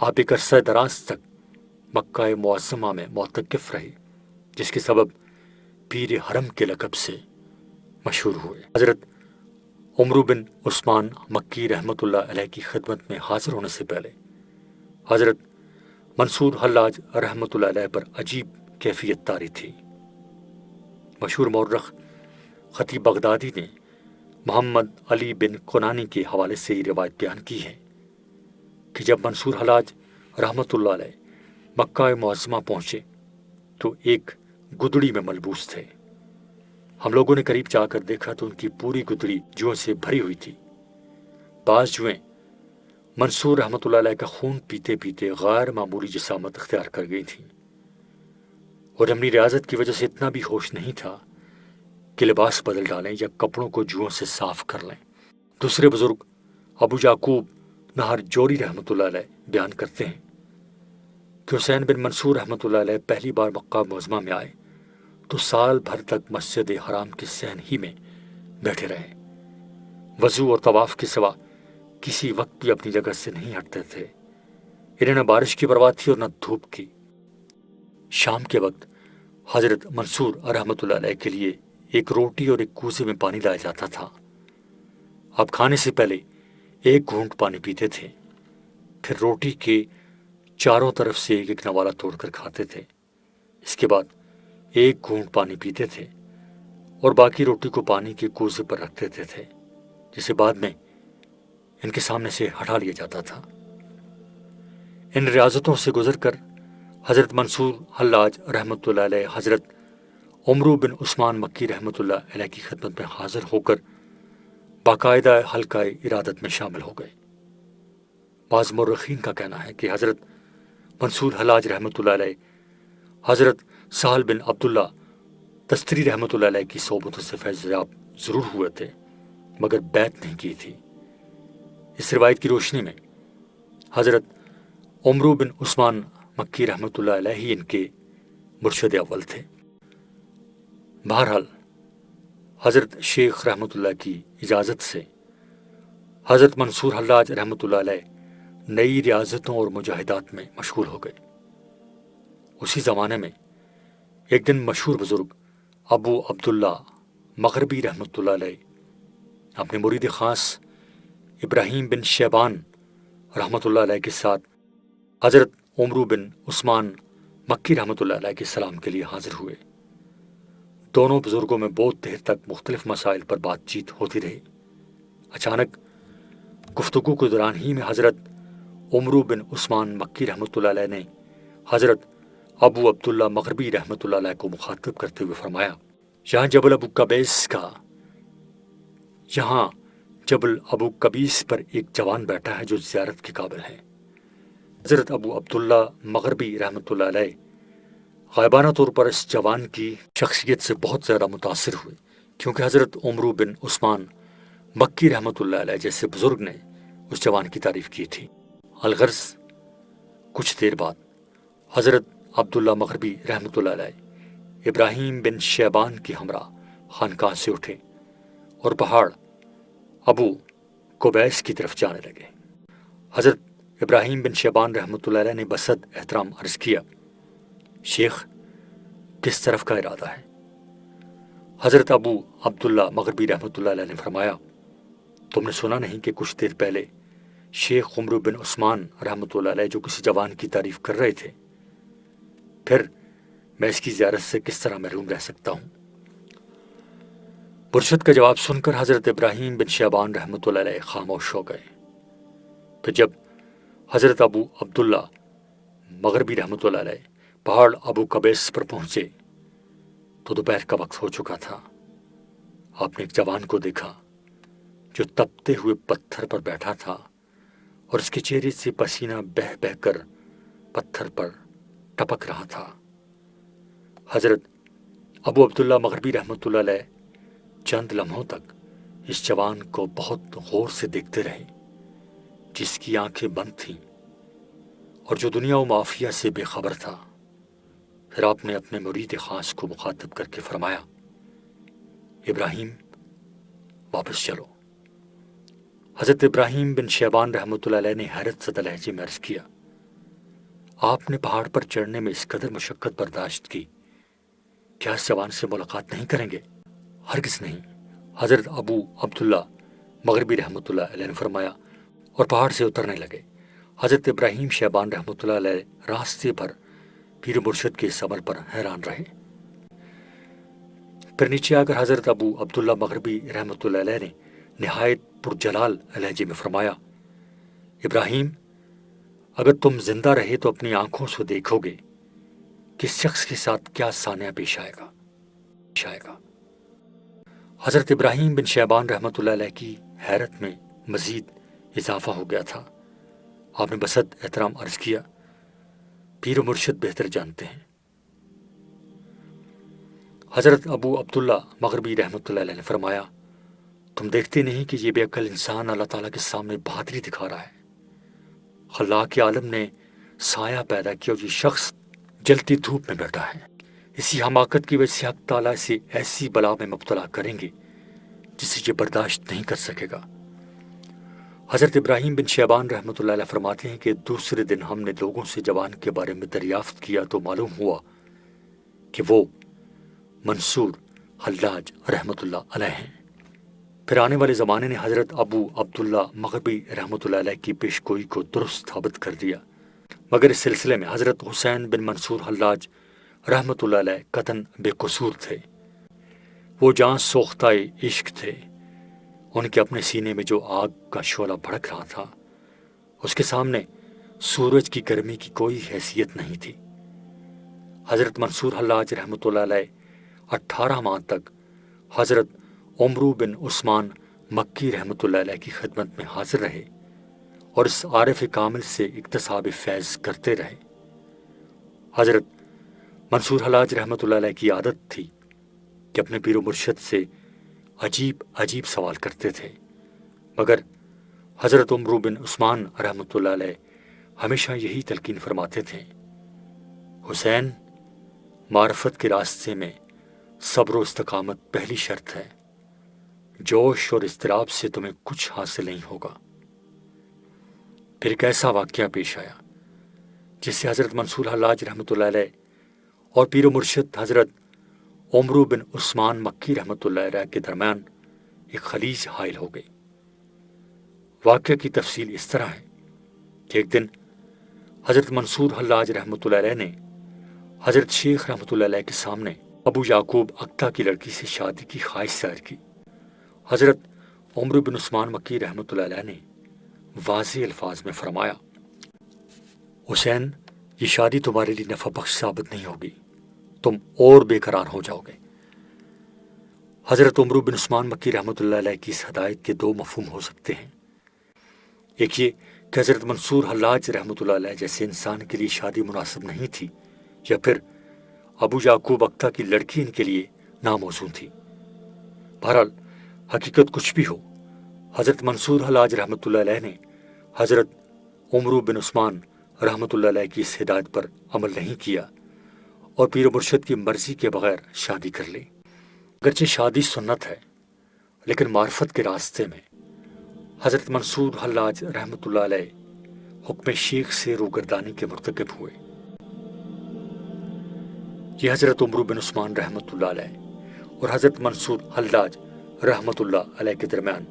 آپ ایک عرصہ دراز تک مکہ معظمہ میں معتکف رہے، جس کے سبب پیر حرم کے لقب سے مشہور ہوئے۔ حضرت عمرو بن عثمان مکی رحمۃ اللہ علیہ کی خدمت میں حاضر ہونے سے پہلے حضرت منصور حلاج رحمۃ اللہ علیہ پر عجیب کیفیت طاری تھی۔ مشہور مورخ خطیب بغدادی نے محمد علی بن کنانی کے حوالے سے یہ روایت بیان کی ہے کہ جب منصور حلاج رحمۃ اللہ علیہ مکہ معظمہ پہنچے تو ایک گدڑی میں ملبوس تھے۔ ہم لوگوں نے قریب جا کر دیکھا تو ان کی پوری گدڑی جوؤں سے بھری ہوئی تھی۔ بعض جوئیں منصور رحمۃ اللہ علیہ کا خون پیتے پیتے غیر معمولی جسامت اختیار کر گئی تھیں، اور اپنی ریاضت کی وجہ سے اتنا بھی ہوش نہیں تھا کہ لباس بدل ڈالیں یا کپڑوں کو جوؤں سے صاف کر لیں۔ دوسرے بزرگ ابو یعقوب نہر جوری رحمۃ اللہ علیہ بیان کرتے ہیں کہ حسین بن منصور رحمۃ اللہ علیہ پہلی بار مکہ معظمہ میں آئے تو سال بھر تک مسجد حرام کے صحن ہی میں بیٹھے رہے۔ وضو اور طواف کے سوا کسی وقت بھی اپنی جگہ سے نہیں ہٹتے تھے۔ انہیں نہ بارش کی پرواہ تھی اور نہ دھوپ کی۔ شام کے وقت حضرت منصور رحمۃ اللہ علیہ کے لیے ایک روٹی اور ایک کوزے میں پانی لایا جاتا تھا۔ آپ کھانے سے پہلے ایک گھونٹ پانی پیتے تھے، پھر روٹی کے چاروں طرف سے ایک ایک نوالا توڑ کر کھاتے تھے۔ اس کے بعد ایک گھونٹ پانی پیتے تھے اور باقی روٹی کو پانی کے کوزے پر رکھ دیتے تھے، جسے بعد میں ان کے سامنے سے ہٹا لیا جاتا تھا۔ ان ریاضتوں سے گزر کر حضرت منصور حلاج رحمۃ اللہ علیہ حضرت عمرو بن عثمان مکی رحمۃ اللہ علیہ کی خدمت میں حاضر ہو کر باقاعدہ حلقہ ارادت میں شامل ہو گئے۔ بعض مورخین کا کہنا ہے کہ حضرت منصور حلاج رحمۃ اللہ علیہ حضرت سہل بن عبداللہ تستری رحمۃ اللہ علیہ کی صحبتوں سے فیض یاب ضرور ہوئے تھے، مگر بیعت نہیں کی تھی۔ اس روایت کی روشنی میں حضرت عمرو بن عثمان مکی رحمۃ اللہ علیہ ہی ان کے مرشد اول تھے۔ بہرحال حضرت شیخ رحمۃ اللہ کی اجازت سے حضرت منصور حلاج رحمۃ اللہ علیہ نئی ریاضتوں اور مجاہدات میں مشغول ہو گئے۔ اسی زمانے میں ایک دن مشہور بزرگ ابو عبداللہ مغربی رحمۃ اللہ علیہ اپنے مرید خاص ابراہیم بن شیبان رحمۃ اللہ علیہ کے ساتھ حضرت عمرو بن عثمان مکی رحمۃ اللہ علیہ کے سلام کے لیے حاضر ہوئے۔ دونوں بزرگوں میں بہت دیر تک مختلف مسائل پر بات چیت ہوتی رہی۔ اچانک گفتگو کے دوران ہی میں حضرت عمرو بن عثمان مکی رحمۃ اللہ علیہ نے حضرت ابو عبداللہ مغربی رحمۃ اللہ علیہ کو مخاطب کرتے ہوئے فرمایا، یہاں جبل ابو قبیس پر ایک جوان بیٹھا ہے جو زیارت کے قابل ہے۔ حضرت ابو عبداللہ مغربی رحمۃ اللہ علیہ غائبانہ طور پر اس جوان کی شخصیت سے بہت زیادہ متاثر ہوئے، کیونکہ حضرت عمرو بن عثمان مکی رحمۃ اللہ علیہ جیسے بزرگ نے اس جوان کی تعریف کی تھی۔ الغرض کچھ دیر بعد حضرت عبداللہ مغربی رحمۃ اللہ علیہ ابراہیم بن شیبان کی ہمراہ خانقاہ سے اٹھے اور پہاڑ ابو قبیس کی طرف جانے لگے۔ حضرت ابراہیم بن شیبان رحمۃ اللہ علیہ نے بصد احترام عرض کیا، شیخ کس طرف کا ارادہ ہے؟ حضرت ابو عبداللہ مغربی رحمۃ اللہ علیہ نے فرمایا، تم نے سنا نہیں کہ کچھ دیر پہلے شیخ عمرو بن عثمان رحمۃ اللہ علیہ جو کسی جوان کی تعریف کر رہے تھے، پھر میں اس کی زیارت سے کس طرح محروم رہ سکتا ہوں؟ مرشد کا جواب سن کر حضرت ابراہیم بن شیبان رحمۃ اللہ علیہ خاموش ہو گئے۔ پھر جب حضرت ابو عبداللہ مغربی رحمۃ اللہ علیہ پہاڑ ابو قبیس پر پہنچے تو دوپہر کا وقت ہو چکا تھا۔ آپ نے ایک جوان کو دیکھا جو تپتے ہوئے پتھر پر بیٹھا تھا اور اس کے چہرے سے پسینہ بہہ بہہ کر پتھر پر ٹپک رہا تھا۔ حضرت ابو عبداللہ مغربی رحمۃ اللہ علیہ چند لمحوں تک اس جوان کو بہت غور سے دیکھتے رہے، جس کی آنکھیں بند تھیں اور جو دنیا و معافیہ سے بے خبر تھا۔ پھر آپ نے اپنے مرید خاص کو مخاطب کر کے فرمایا، ابراہیم واپس چلو۔ حضرت ابراہیم بن شیبان رحمۃ اللہ علیہ نے حیرت زدہ لہجے میں عرض کیا، آپ نے پہاڑ پر چڑھنے میں اس قدر مشقت برداشت کی، کیا اس جوان سے ملاقات نہیں کریں گے؟ ہرگز نہیں، حضرت ابو عبداللہ مغربی رحمۃ اللہ علیہ نے فرمایا اور پہاڑ سے اترنے لگے۔ حضرت ابراہیم شیبان رحمۃ اللہ علیہ راستے پر پیر مرشد کے اس عمل پر حیران رہے۔ پھر نیچے آ کر حضرت ابو عبداللہ مغربی رحمۃ اللہ علیہ نے نہایت پرجلال لہجے میں فرمایا، ابراہیم، اگر تم زندہ رہے تو اپنی آنکھوں سے دیکھو گے کہ اس شخص کے ساتھ کیا سانحہ پیش آئے گا۔ حضرت ابراہیم بن شیبان رحمۃ اللہ علیہ کی حیرت میں مزید اضافہ ہو گیا تھا۔ آپ نے بسط احترام عرض کیا، پیر و مرشد بہتر جانتے ہیں۔ حضرت ابو عبداللہ مغربی رحمۃ اللہ علیہ نے فرمایا، تم دیکھتے نہیں کہ یہ بے عقل انسان اللہ تعالیٰ کے سامنے بہادری دکھا رہا ہے؟ خلاق عالم نے سایہ پیدا کیا اور یہ شخص جلتی دھوپ میں بیٹھا ہے۔ اسی حماقت کی وجہ سے حق تعالیٰ اسے ایسی بلا میں مبتلا کریں گے جسے یہ برداشت نہیں کر سکے گا۔ حضرت ابراہیم بن شیبان رحمۃ اللہ علیہ فرماتے ہیں کہ دوسرے دن ہم نے لوگوں سے جوان کے بارے میں دریافت کیا تو معلوم ہوا کہ وہ منصور حلاج رحمۃ اللہ علیہ ہیں۔ پھر آنے والے زمانے نے حضرت ابو عبداللہ مغربی رحمۃ اللہ علیہ کی پیش گوئی کو درست ثابت کر دیا، مگر اس سلسلے میں حضرت حسین بن منصور حلاج رحمۃ اللہ علیہ قطعاً بے قصور تھے۔ وہ جاں سوختہ عشق تھے۔ ان کے اپنے سینے میں جو آگ کا شعلہ بھڑک رہا تھا، اس کے سامنے سورج کی گرمی کی کوئی حیثیت نہیں تھی۔ حضرت منصور حلاج رحمۃ اللہ علیہ 18 ماہ تک حضرت عمرو بن عثمان مکی رحمۃ اللہ علیہ کی خدمت میں حاضر رہے اور اس عارف کامل سے اکتساب فیض کرتے رہے۔ حضرت منصور حلاج رحمۃ اللہ علیہ کی عادت تھی کہ اپنے پیر و مرشد سے عجیب سوال کرتے تھے، مگر حضرت عمرو بن عثمان رحمۃ اللہ علیہ ہمیشہ یہی تلقین فرماتے تھے، حسین، معرفت کے راستے میں صبر و استقامت پہلی شرط ہے، جوش اور اضطراب سے تمہیں کچھ حاصل نہیں ہوگا۔ پھر ایک ایسا واقعہ پیش آیا جس سے حضرت منصور حلاج رحمۃ اللہ علیہ اور پیر و مرشد حضرت عمرو بن عثمان مکی رحمۃ اللہ علیہ کے درمیان ایک خلیج حائل ہو گئی۔ واقعہ کی تفصیل اس طرح ہے کہ ایک دن حضرت منصور حلاج رحمۃ اللہ علیہ نے حضرت شیخ رحمۃ اللہ علیہ کے سامنے ابو یعقوب اقتا کی لڑکی سے شادی کی خواہش ظاہر کی۔ حضرت عمرو بن عثمان مکی رحمۃ اللہ علیہ نے واضح الفاظ میں فرمایا، حسین، یہ شادی تمہارے لیے نفع بخش ثابت نہیں ہوگی، تم اور بے قرار ہو جاؤ گے۔ حضرت عمرو بن عثمان مکی رحمۃ اللہ علیہ کی اس ہدایت کے دو مفہوم ہو سکتے ہیں۔ ایک یہ کہ حضرت منصور حلاج رحمۃ اللہ علیہ جیسے انسان کے لیے شادی مناسب نہیں تھی، یا پھر ابو یعقوب اقتا کی لڑکی ان کے لیے ناموزوں تھی۔ بہرحال حقیقت کچھ بھی ہو، حضرت منصور حلاج رحمۃ اللہ علیہ نے حضرت عمرو بن عثمان رحمۃ اللہ علیہ کی اس ہدایت پر عمل نہیں کیا اور پیر و مرشد کی مرضی کے بغیر شادی کر لی۔ اگرچہ شادی سنت ہے، لیکن معرفت کے راستے میں حضرت منصور حلاج رحمۃ اللہ علیہ حکم شیخ سے روگردانی کے مرتکب ہوئے۔ یہ حضرت عمرو بن عثمان رحمۃ اللہ علیہ اور حضرت منصور حلاج رحمۃ اللہ علیہ کے درمیان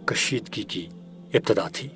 کشیدگی کی ابتدا تھی۔